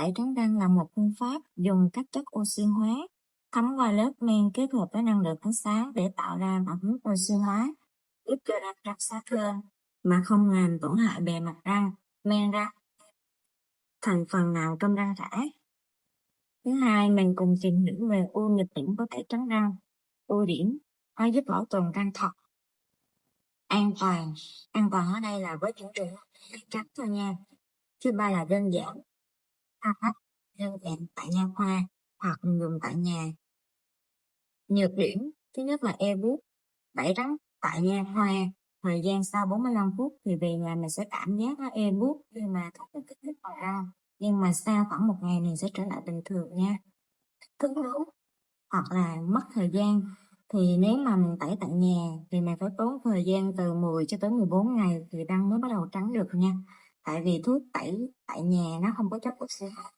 Tẩy trắng răng là một phương pháp dùng các chất oxy hóa thấm qua lớp men kết hợp với năng lượng ánh sáng để tạo ra phản ứng oxy hóa, giúp cho răng trắng sát hơn mà không làm tổn hại bề mặt răng, men răng, thành phần nào trong răng cả. Thứ hai, mình cùng tìm hiểu về ưu nhược điểm của tẩy trắng răng. Ưu điểm, nó giúp bảo tồn răng thật. An toàn. An toàn ở đây là với những trường hợp răng trắng thôi nha. Thứ ba là đơn giản. Thao tác đơn giản tại nha khoa hoặc dùng tại nhà. Nhược điểm, thứ nhất là e-bút. Tẩy trắng tại nha khoa, thời gian sau 45 phút thì về nhà mình sẽ cảm giác nó e-bút khi mà thuốc nó kích thích vào răng. Nhưng mà sau khoảng một ngày thì sẽ trở lại bình thường nha. Thứ yếu hoặc là mất thời gian, thì nếu mà mình tẩy tại nhà thì mình phải tốn thời gian từ 10 cho tới 14 ngày thì răng mới bắt đầu trắng được nha. Tại vì thuốc tẩy tại nhà nó không có chất oxy hóa.